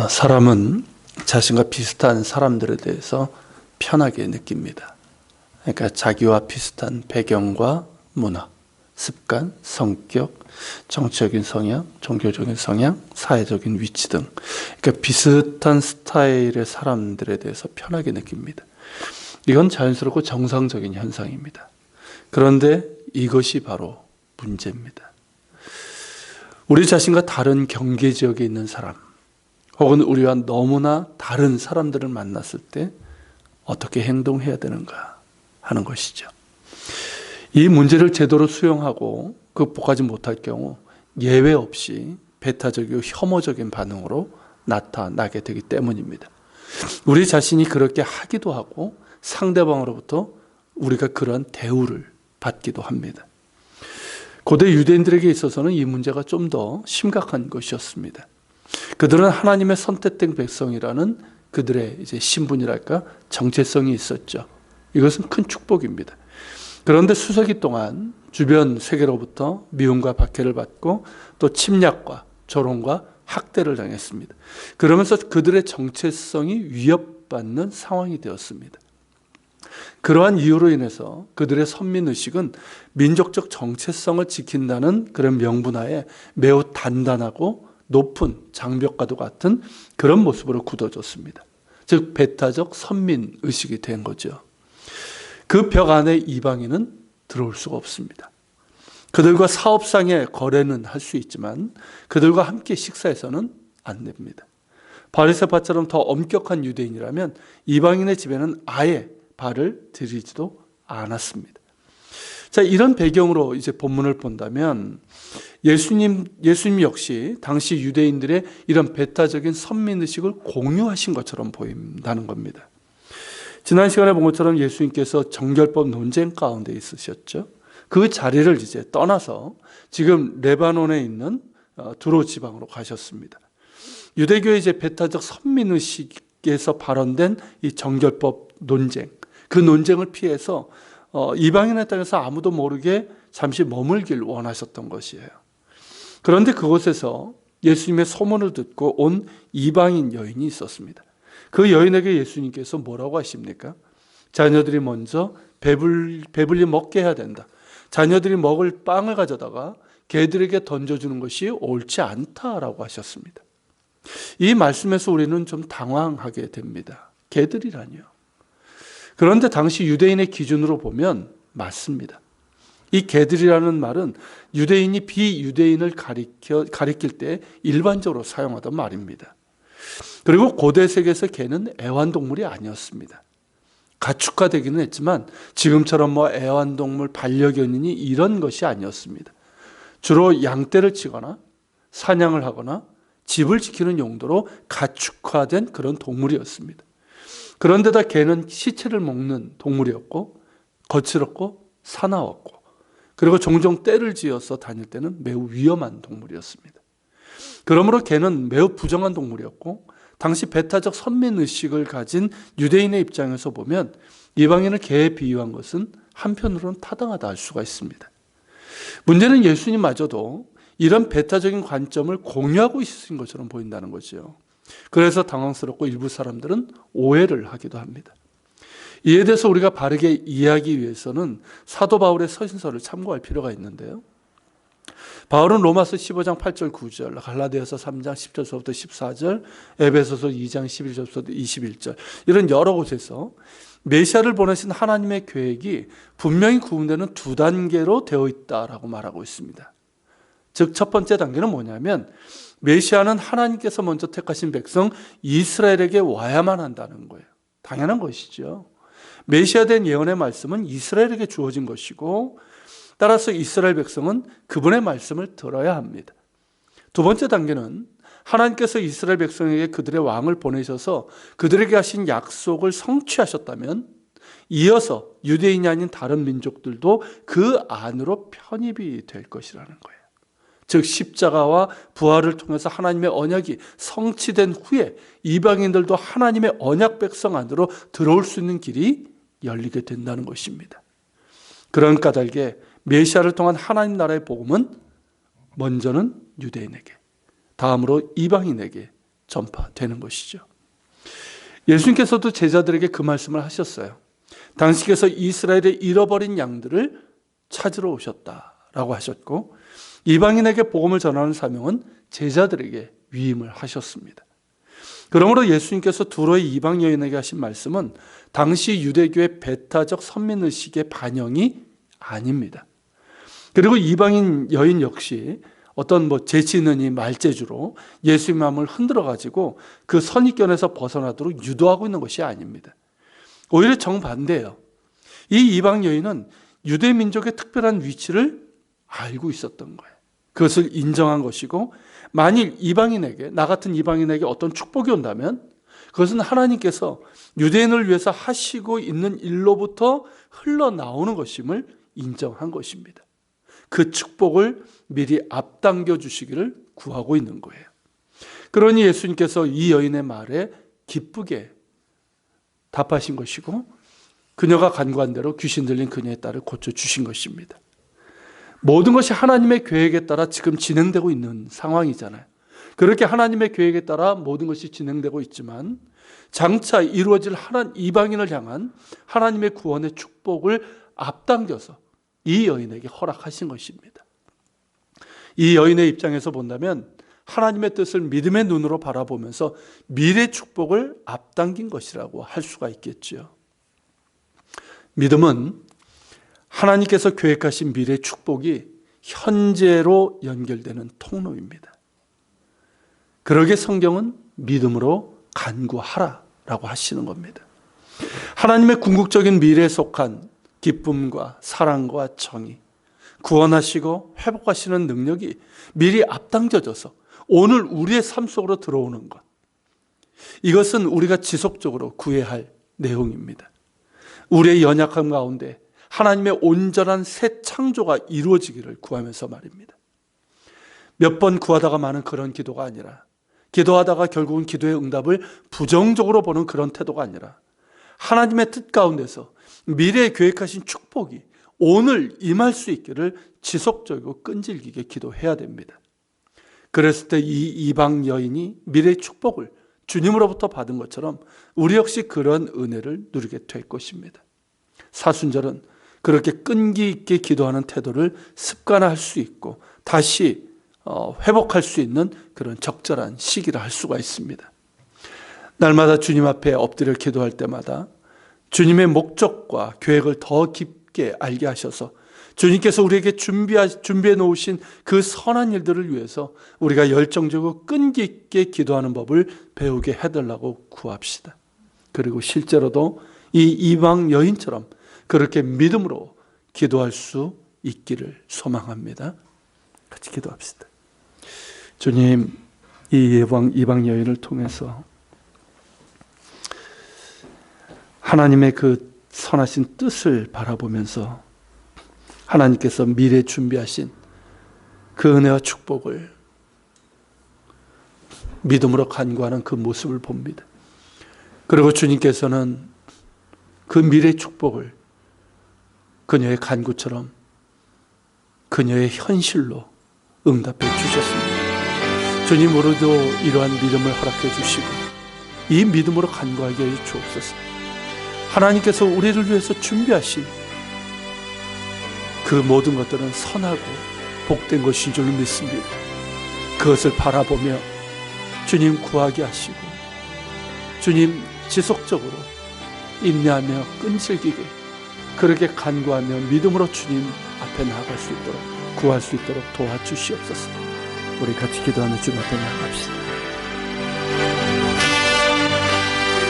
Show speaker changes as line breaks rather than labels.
사람은 자신과 비슷한 사람들에 대해서 편하게 느낍니다. 그러니까 자기와 비슷한 배경과 문화, 습관, 성격, 정치적인 성향, 종교적인 성향, 사회적인 위치 등 그러니까 비슷한 스타일의 사람들에 대해서 편하게 느낍니다. 이건 자연스럽고 정상적인 현상입니다. 그런데 이것이 바로 문제입니다. 우리 자신과 다른 경계 지역에 있는 사람, 혹은 우리와 너무나 다른 사람들을 만났을 때 어떻게 행동해야 되는가 하는 것이죠. 이 문제를 제대로 수용하고 극복하지 못할 경우 예외 없이 배타적이고 혐오적인 반응으로 나타나게 되기 때문입니다. 우리 자신이 그렇게 하기도 하고 상대방으로부터 우리가 그런 대우를 받기도 합니다. 고대 유대인들에게 있어서는 이 문제가 좀 더 심각한 것이었습니다. 그들은 하나님의 선택된 백성이라는 그들의 이제 신분이랄까 정체성이 있었죠. 이것은 큰 축복입니다. 그런데 수세기 동안 주변 세계로부터 미움과 박해를 받고 또 침략과 조롱과 학대를 당했습니다. 그러면서 그들의 정체성이 위협받는 상황이 되었습니다. 그러한 이유로 인해서 그들의 선민의식은 민족적 정체성을 지킨다는 그런 명분하에 매우 단단하고 높은 장벽과도 같은 그런 모습으로 굳어졌습니다. 즉 배타적 선민의식이 된 거죠. 그 벽 안에 이방인은 들어올 수가 없습니다. 그들과 사업상의 거래는 할 수 있지만 그들과 함께 식사해서는 안 됩니다. 바리새파처럼 더 엄격한 유대인이라면 이방인의 집에는 아예 발을 들이지도 않았습니다. 자, 이런 배경으로 이제 본문을 본다면 예수님 역시 당시 유대인들의 이런 배타적인 선민의식을 공유하신 것처럼 보인다는 겁니다. 지난 시간에 본 것처럼 예수님께서 정결법 논쟁 가운데 있으셨죠. 그 자리를 이제 떠나서 지금 레바논에 있는 두로 지방으로 가셨습니다. 유대교의 이제 배타적 선민의식에서 발언된 이 정결법 논쟁, 그 논쟁을 피해서 이방인의 땅에서 아무도 모르게 잠시 머물길 원하셨던 것이에요. 그런데 그곳에서 예수님의 소문을 듣고 온 이방인 여인이 있었습니다. 그 여인에게 예수님께서 뭐라고 하십니까? 자녀들이 먼저 배불리 먹게 해야 된다. 자녀들이 먹을 빵을 가져다가 개들에게 던져주는 것이 옳지 않다라고 하셨습니다. 이 말씀에서 우리는 좀 당황하게 됩니다. 개들이라니요. 그런데 당시 유대인의 기준으로 보면 맞습니다. 이 개들이라는 말은 유대인이 비유대인을 가리킬 때 일반적으로 사용하던 말입니다. 그리고 고대 세계에서 개는 애완동물이 아니었습니다. 가축화되기는 했지만 지금처럼 애완동물, 반려견이니 이런 것이 아니었습니다. 주로 양떼를 치거나 사냥을 하거나 집을 지키는 용도로 가축화된 그런 동물이었습니다. 그런데다 개는 시체를 먹는 동물이었고 거칠었고 사나웠고 그리고 종종 떼를 지어서 다닐 때는 매우 위험한 동물이었습니다. 그러므로 개는 매우 부정한 동물이었고 당시 배타적 선민의식을 가진 유대인의 입장에서 보면 이방인을 개에 비유한 것은 한편으로는 타당하다 할 수가 있습니다. 문제는 예수님마저도 이런 배타적인 관점을 공유하고 있으신 것처럼 보인다는 거죠. 그래서 당황스럽고 일부 사람들은 오해를 하기도 합니다. 이에 대해서 우리가 바르게 이해하기 위해서는 사도 바울의 서신서를 참고할 필요가 있는데요. 바울은 로마서 15장 8절 9절, 갈라디아서 3장 10절부터 14절, 에베소서 2장 11절부터 21절 이런 여러 곳에서 메시아를 보내신 하나님의 계획이 분명히 구분되는 두 단계로 되어 있다라고 말하고 있습니다. 즉 첫 번째 단계는 뭐냐면 메시아는 하나님께서 먼저 택하신 백성 이스라엘에게 와야만 한다는 거예요. 당연한 것이죠. 메시아 된 예언의 말씀은 이스라엘에게 주어진 것이고 따라서 이스라엘 백성은 그분의 말씀을 들어야 합니다. 두 번째 단계는 하나님께서 이스라엘 백성에게 그들의 왕을 보내셔서 그들에게 하신 약속을 성취하셨다면 이어서 유대인이 아닌 다른 민족들도 그 안으로 편입이 될 것이라는 거예요. 즉 십자가와 부활을 통해서 하나님의 언약이 성취된 후에 이방인들도 하나님의 언약 백성 안으로 들어올 수 있는 길이 열리게 된다는 것입니다. 그런 까닭에 메시아를 통한 하나님 나라의 복음은 먼저는 유대인에게, 다음으로 이방인에게 전파되는 것이죠. 예수님께서도 제자들에게 그 말씀을 하셨어요. 당신께서 이스라엘의 잃어버린 양들을 찾으러 오셨다라고 하셨고, 이방인에게 복음을 전하는 사명은 제자들에게 위임을 하셨습니다. 그러므로 예수님께서 두로의 이방 여인에게 하신 말씀은 당시 유대교의 배타적 선민의식의 반영이 아닙니다. 그리고 이방인 여인 역시 어떤 재치 있는 이 말재주로 예수의 마음을 흔들어 가지고 그 선입견에서 벗어나도록 유도하고 있는 것이 아닙니다. 오히려 정반대예요. 이 이방 여인은 유대 민족의 특별한 위치를 알고 있었던 거예요. 그것을 인정한 것이고, 만일 이방인에게, 나 같은 이방인에게 어떤 축복이 온다면 그것은 하나님께서 유대인을 위해서 하시고 있는 일로부터 흘러나오는 것임을 인정한 것입니다. 그 축복을 미리 앞당겨 주시기를 구하고 있는 거예요. 그러니 예수님께서 이 여인의 말에 기쁘게 답하신 것이고, 그녀가 간구한 대로 귀신 들린 그녀의 딸을 고쳐주신 것입니다. 모든 것이 하나님의 계획에 따라 지금 진행되고 있는 상황이잖아요. 그렇게 하나님의 계획에 따라 모든 것이 진행되고 있지만 장차 이루어질 이방인을 향한 하나님의 구원의 축복을 앞당겨서 이 여인에게 허락하신 것입니다. 이 여인의 입장에서 본다면 하나님의 뜻을 믿음의 눈으로 바라보면서 미래 축복을 앞당긴 것이라고 할 수가 있겠죠. 믿음은 하나님께서 계획하신 미래 축복이 현재로 연결되는 통로입니다. 그러게 성경은 믿음으로 간구하라라고 하시는 겁니다. 하나님의 궁극적인 미래에 속한 기쁨과 사랑과 정의, 구원하시고 회복하시는 능력이 미리 앞당겨져서 오늘 우리의 삶 속으로 들어오는 것, 이것은 우리가 지속적으로 구해야 할 내용입니다. 우리의 연약함 가운데 하나님의 온전한 새 창조가 이루어지기를 구하면서 말입니다. 몇 번 구하다가 마는 그런 기도가 아니라, 기도하다가 결국은 기도의 응답을 부정적으로 보는 그런 태도가 아니라, 하나님의 뜻 가운데서 미래에 계획하신 축복이 오늘 임할 수 있기를 지속적이고 끈질기게 기도해야 됩니다. 그랬을 때 이 이방 여인이 미래의 축복을 주님으로부터 받은 것처럼 우리 역시 그런 은혜를 누리게 될 것입니다. 사순절은 그렇게 끈기 있게 기도하는 태도를 습관화할 수 있고 다시 회복할 수 있는 그런 적절한 시기라 할 수가 있습니다. 날마다 주님 앞에 엎드려 기도할 때마다 주님의 목적과 계획을 더 깊게 알게 하셔서 주님께서 우리에게 준비해 놓으신 그 선한 일들을 위해서 우리가 열정적으로 끈기 있게 기도하는 법을 배우게 해달라고 구합시다. 그리고 실제로도 이 이방 여인처럼 그렇게 믿음으로 기도할 수 있기를 소망합니다. 같이 기도합시다. 주님, 이 이방 여인을 통해서 하나님의 그 선하신 뜻을 바라보면서 하나님께서 미래 준비하신 그 은혜와 축복을 믿음으로 간구하는 그 모습을 봅니다. 그리고 주님께서는 그 미래 축복을 그녀의 간구처럼 그녀의 현실로 응답해 주셨습니다. 주님, 우리도 이러한 믿음을 허락해 주시고 이 믿음으로 간구하게 해 주옵소서. 하나님께서 우리를 위해서 준비하신 그 모든 것들은 선하고 복된 것인 줄로 믿습니다. 그것을 바라보며 주님 구하게 하시고 주님 지속적으로 인내하며 끈질기게 그렇게 간구하며 믿음으로 주님 앞에 나아갈 수 있도록, 구할 수 있도록 도와주시옵소서. 우리 같이 기도하는 주님 앞에 나아갑시다.